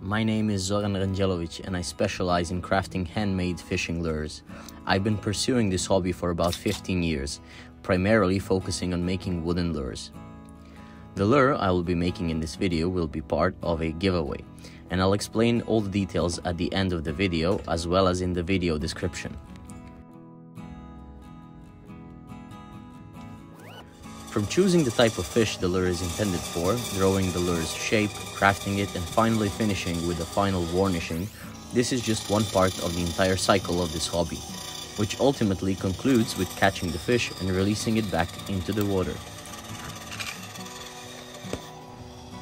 My name is Zoran Rangelovic and I specialize in crafting handmade fishing lures. I've been pursuing this hobby for about 15 years, primarily focusing on making wooden lures. The lure I will be making in this video will be part of a giveaway, and I'll explain all the details at the end of the video as well as in the video description. From choosing the type of fish the lure is intended for, drawing the lure's shape, crafting it, and finally finishing with the final varnishing, this is just one part of the entire cycle of this hobby, which ultimately concludes with catching the fish and releasing it back into the water.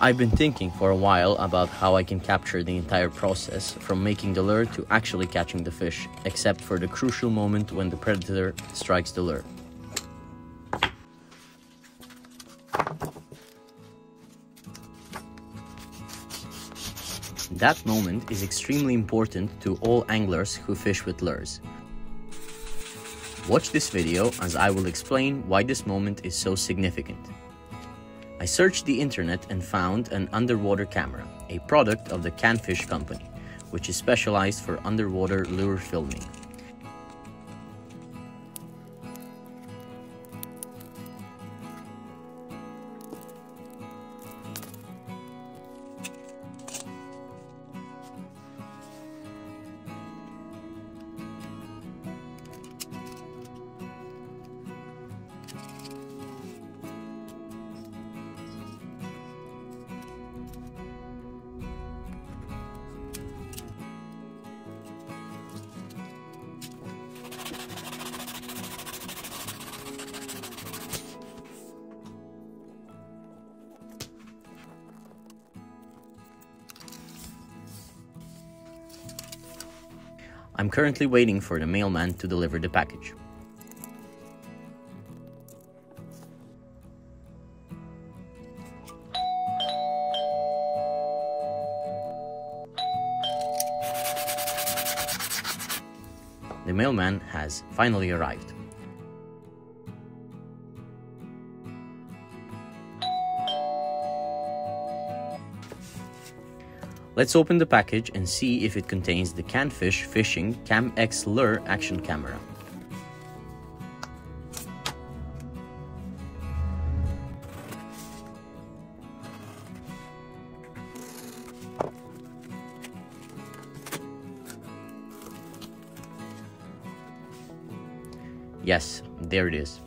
I've been thinking for a while about how I can capture the entire process, from making the lure to actually catching the fish, except for the crucial moment when the predator strikes the lure. That moment is extremely important to all anglers who fish with lures. Watch this video as I will explain why this moment is so significant. I searched the internet and found an underwater camera, a product of the CanFish company, which is specialized for underwater lure filming. I'm currently waiting for the mailman to deliver the package. The mailman has finally arrived. Let's open the package and see if it contains the CanFish Fishing CamX Lure Action Camera. Yes, there it is.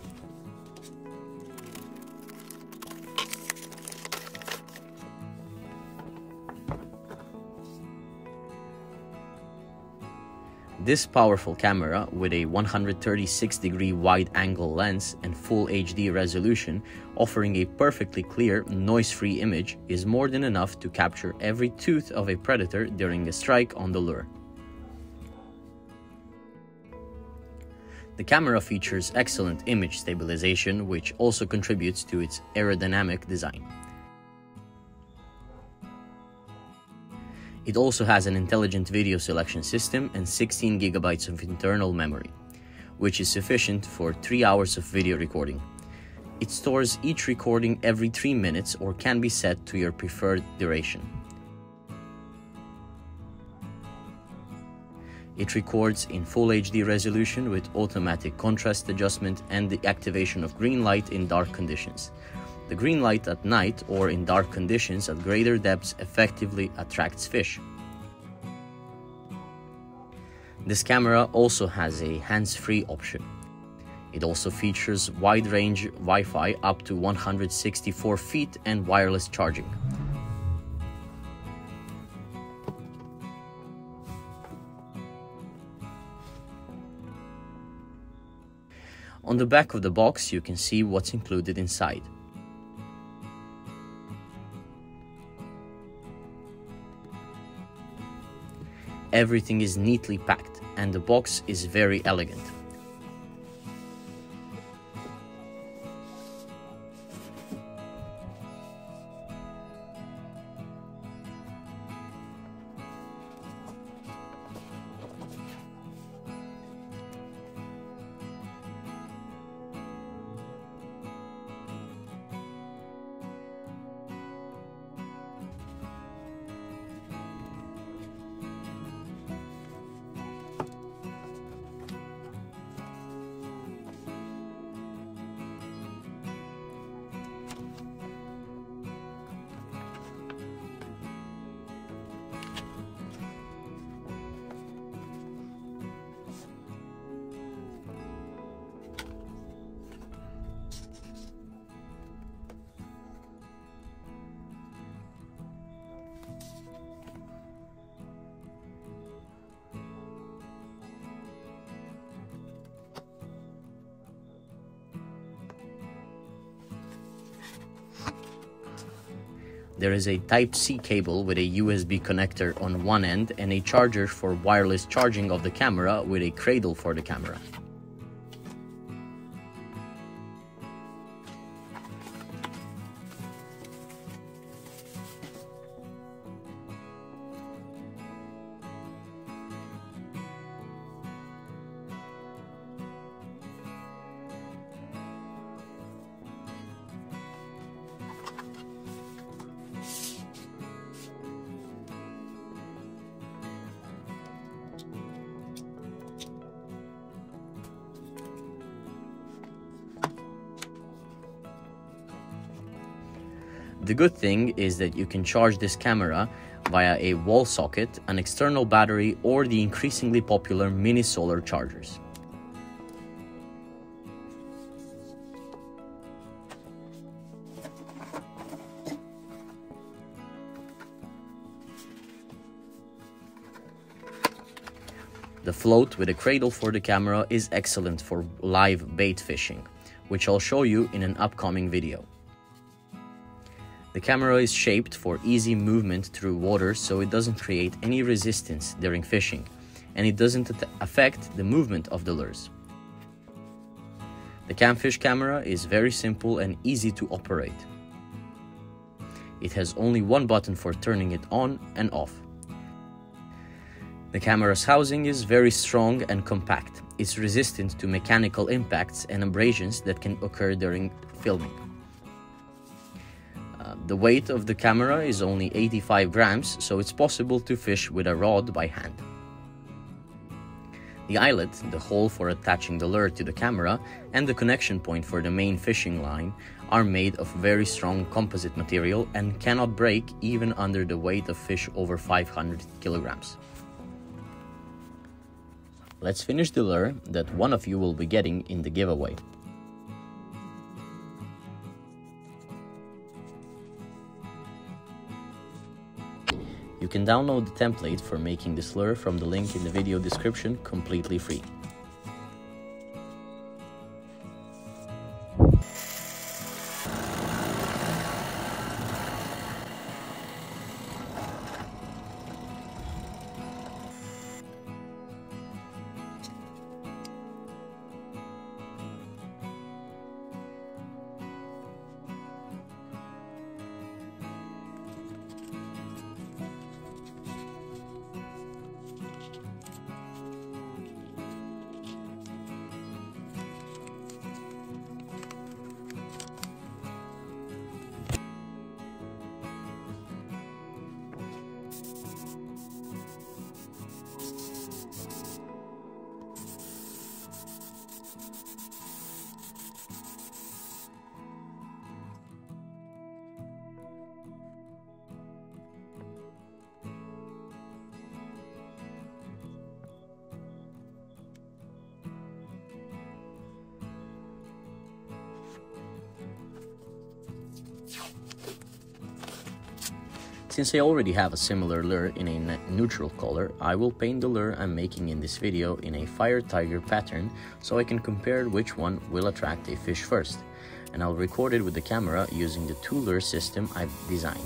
This powerful camera, with a 136-degree wide-angle lens and full HD resolution, offering a perfectly clear, noise-free image, is more than enough to capture every tooth of a predator during a strike on the lure. The camera features excellent image stabilization, which also contributes to its aerodynamic design. It also has an intelligent video selection system and 16 GB of internal memory, which is sufficient for 3 hours of video recording. It stores each recording every 3 minutes or can be set to your preferred duration. It records in full HD resolution with automatic contrast adjustment and the activation of green light in dark conditions. The green light at night or in dark conditions at greater depths effectively attracts fish. This camera also has a hands-free option. It also features wide-range Wi-Fi up to 164 feet and wireless charging. On the back of the box, you can see what's included inside. Everything is neatly packed, and the box is very elegant. There is a Type-C cable with a USB connector on one end and a charger for wireless charging of the camera with a cradle for the camera. The good thing is that you can charge this camera via a wall socket, an external battery, or the increasingly popular mini solar chargers. The float with a cradle for the camera is excellent for live bait fishing, which I'll show you in an upcoming video. The camera is shaped for easy movement through water, so it doesn't create any resistance during fishing, and it doesn't affect the movement of the lures. The CanFish camera is very simple and easy to operate. It has only one button for turning it on and off. The camera's housing is very strong and compact. It's resistant to mechanical impacts and abrasions that can occur during filming. The weight of the camera is only 85 grams, so it's possible to fish with a rod by hand. The eyelet, the hole for attaching the lure to the camera, and the connection point for the main fishing line are made of very strong composite material and cannot break even under the weight of fish over 500 kilograms. Let's finish the lure that one of you will be getting in the giveaway. You can download the template for making this lure from the link in the video description completely free. Since I already have a similar lure in a neutral color, I will paint the lure I'm making in this video in a fire tiger pattern so I can compare which one will attract a fish first, and I'll record it with the camera using the two lure system I've designed.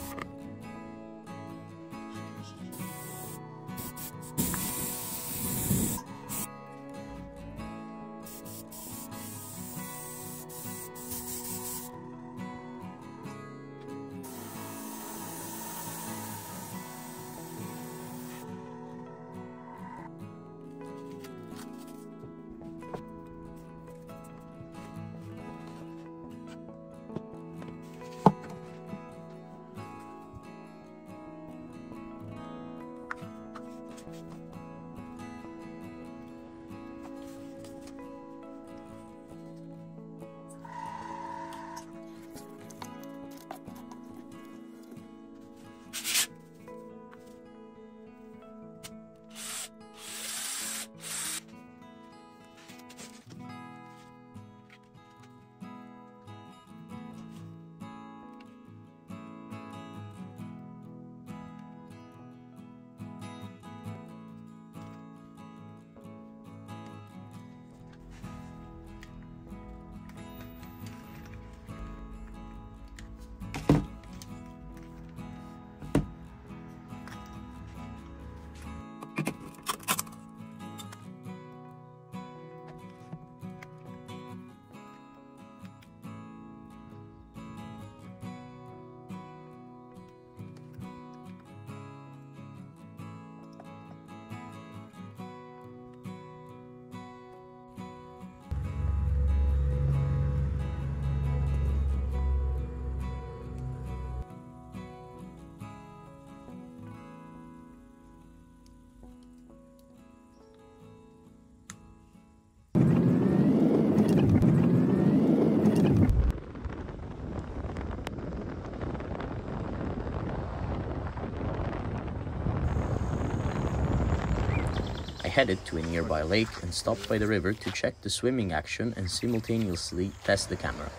headed to a nearby lake and stopped by the river to check the swimming action and simultaneously test the camera.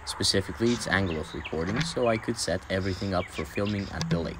Specifically its angle of recording, so I could set everything up for filming at the lake.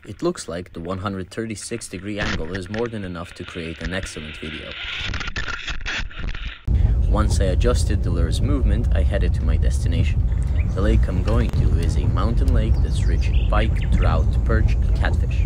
It looks like the 136-degree angle is more than enough to create an excellent video. Once I adjusted the lure's movement, I headed to my destination. The lake I'm going to is a mountain lake that's rich in pike, trout, perch, and catfish.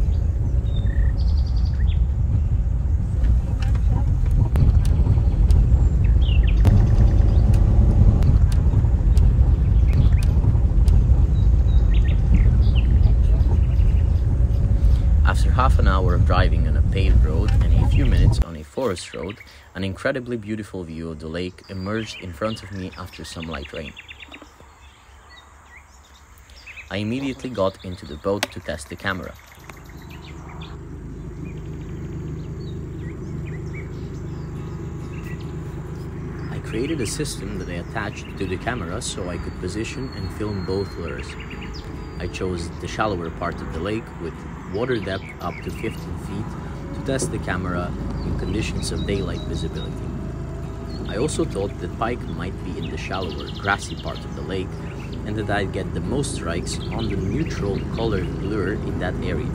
After half an hour of driving on a paved road and a few minutes on a forest road, an incredibly beautiful view of the lake emerged in front of me after some light rain. I immediately got into the boat to test the camera. I created a system that I attached to the camera so I could position and film both lures. I chose the shallower part of the lake with water depth up to 15 feet to test the camera in conditions of daylight visibility. I also thought that pike might be in the shallower, grassy part of the lake and that I'd get the most strikes on the neutral colored lure in that area.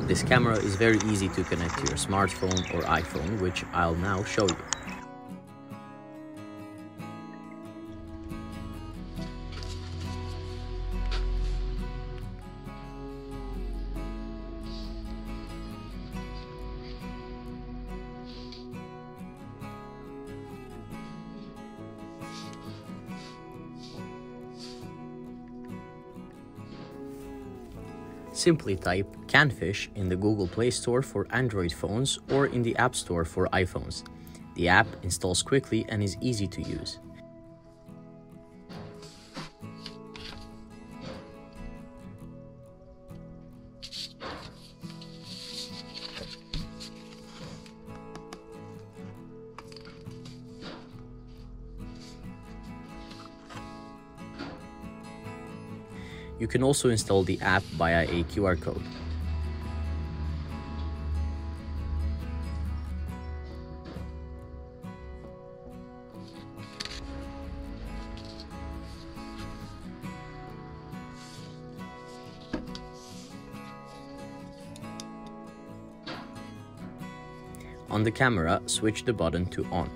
This camera is very easy to connect to your smartphone or iPhone, which I'll now show you. Simply type CanFish in the Google Play Store for Android phones or in the App Store for iPhones. The app installs quickly and is easy to use. You can also install the app via a QR code. On the camera, switch the button to on.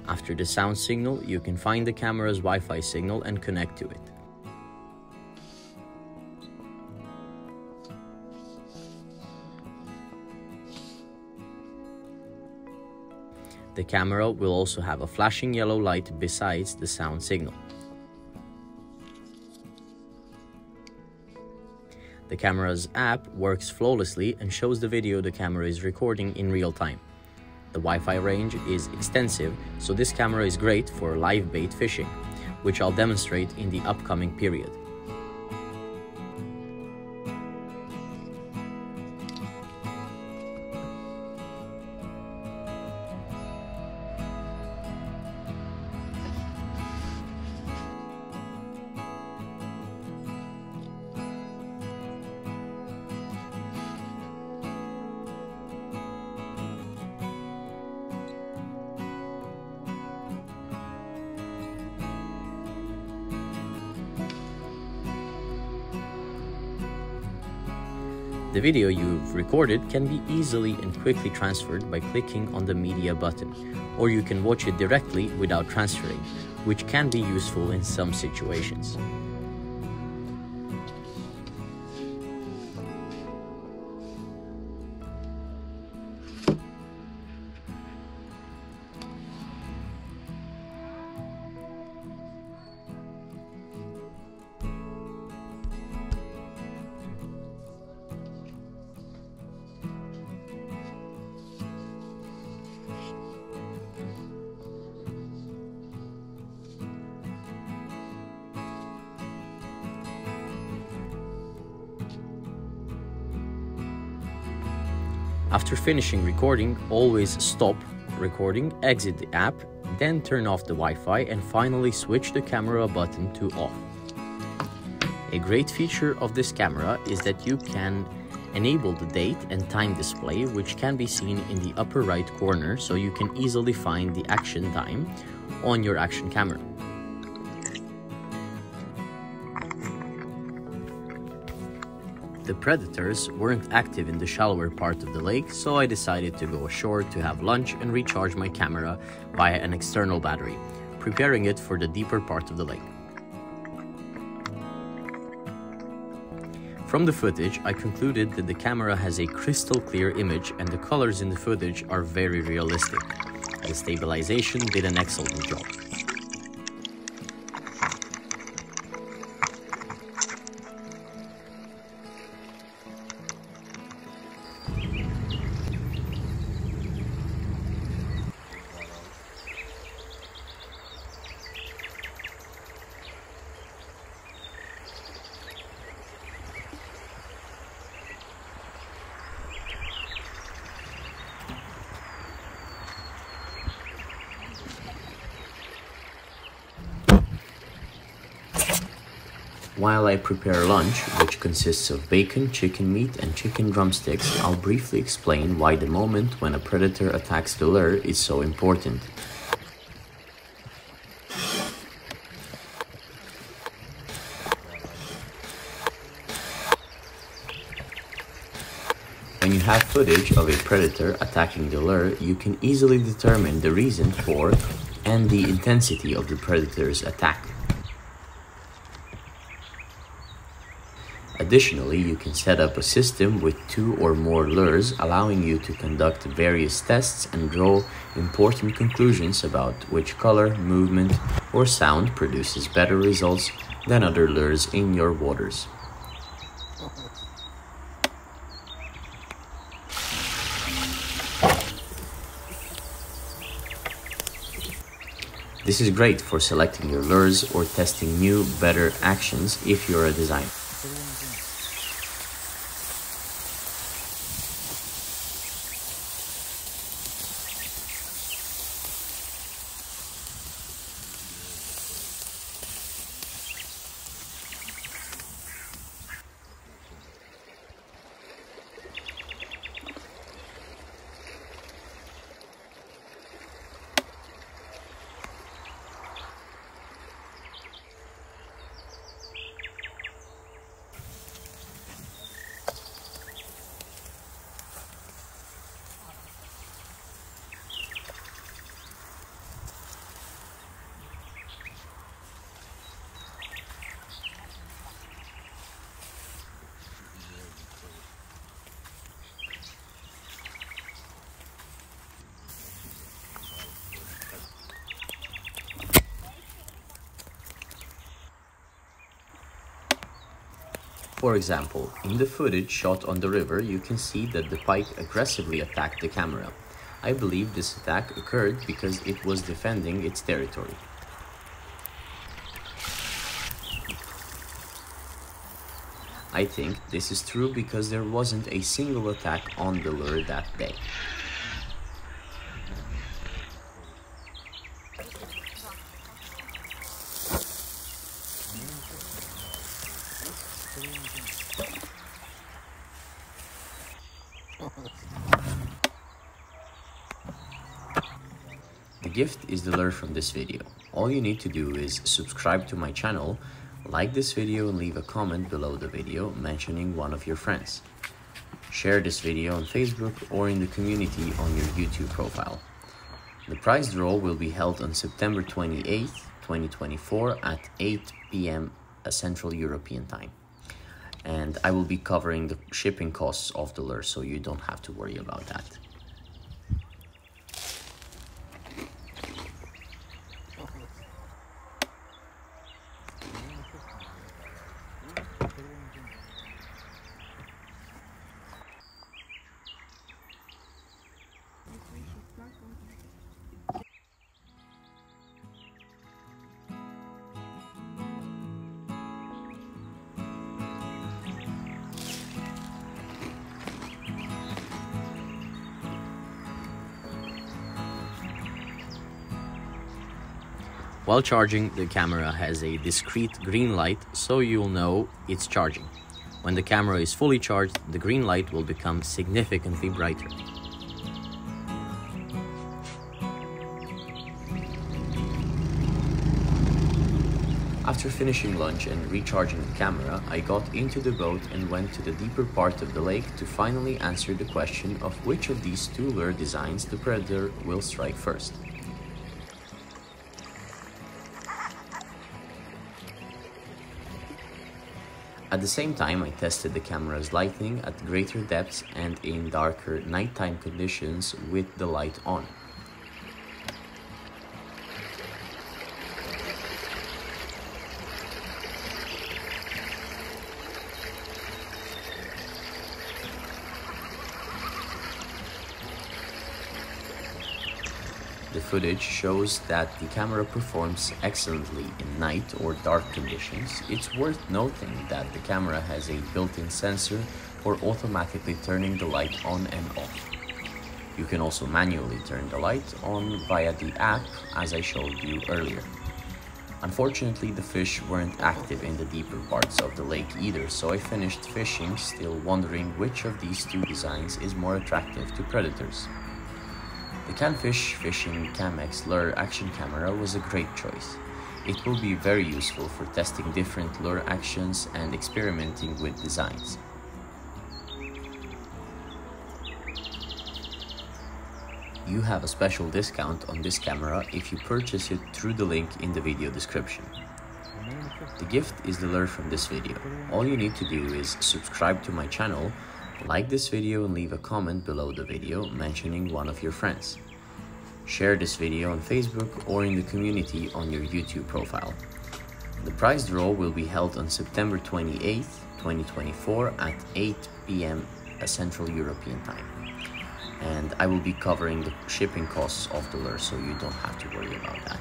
After the sound signal, you can find the camera's Wi-Fi signal and connect to it. The camera will also have a flashing yellow light besides the sound signal. The camera's app works flawlessly and shows the video the camera is recording in real time. The Wi-Fi range is extensive, so this camera is great for live bait fishing, which I'll demonstrate in the upcoming period. The video you've recorded can be easily and quickly transferred by clicking on the media button, or you can watch it directly without transferring, which can be useful in some situations. After finishing recording, always stop recording, exit the app, then turn off the Wi-Fi and finally switch the camera button to off. A great feature of this camera is that you can enable the date and time display, which can be seen in the upper right corner, so you can easily find the action time on your action camera. The predators weren't active in the shallower part of the lake, so I decided to go ashore to have lunch and recharge my camera via an external battery, preparing it for the deeper part of the lake. From the footage, I concluded that the camera has a crystal clear image and the colors in the footage are very realistic. The stabilization did an excellent job. While I prepare lunch, which consists of bacon, chicken meat, and chicken drumsticks, I'll briefly explain why the moment when a predator attacks the lure is so important. When you have footage of a predator attacking the lure, you can easily determine the reason for and the intensity of the predator's attack. Additionally, you can set up a system with 2 or more lures, allowing you to conduct various tests and draw important conclusions about which color, movement, or sound produces better results than other lures in your waters. This is great for selecting your lures or testing new, better actions if you're a designer. For example, in the footage shot on the river, you can see that the pike aggressively attacked the camera. I believe this attack occurred because it was defending its territory. I think this is true because there wasn't a single attack on the lure that day. The gift is the lure from this video. All you need to do is subscribe to my channel, like this video and leave a comment below the video mentioning one of your friends. Share this video on Facebook or in the community on your YouTube profile. The prize draw will be held on September 28th, 2024 at 8 p.m. Central European Time. And I will be covering the shipping costs of the lure, so you don't have to worry about that. While charging, the camera has a discrete green light, so you'll know it's charging. When the camera is fully charged, the green light will become significantly brighter. After finishing lunch and recharging the camera, I got into the boat and went to the deeper part of the lake to finally answer the question of which of these two lure designs the predator will strike first. At the same time, I tested the camera's lighting at greater depths and in darker nighttime conditions with the light on. The footage shows that the camera performs excellently in night or dark conditions. It's worth noting that the camera has a built-in sensor for automatically turning the light on and off. You can also manually turn the light on via the app, as I showed you earlier. Unfortunately, the fish weren't active in the deeper parts of the lake either, so I finished fishing, still wondering which of these two designs is more attractive to predators. The CanFish Fishing CamX lure action camera was a great choice. It will be very useful for testing different lure actions and experimenting with designs. You have a special discount on this camera if you purchase it through the link in the video description. The gift is the lure from this video. All you need to do is subscribe to my channel, like this video and leave a comment below the video mentioning one of your friends. Share this video on Facebook or in the community on your YouTube profile. The prize draw will be held on September 28th, 2024 at 8 p.m. Central European Time. And I will be covering the shipping costs of the lure, so you don't have to worry about that.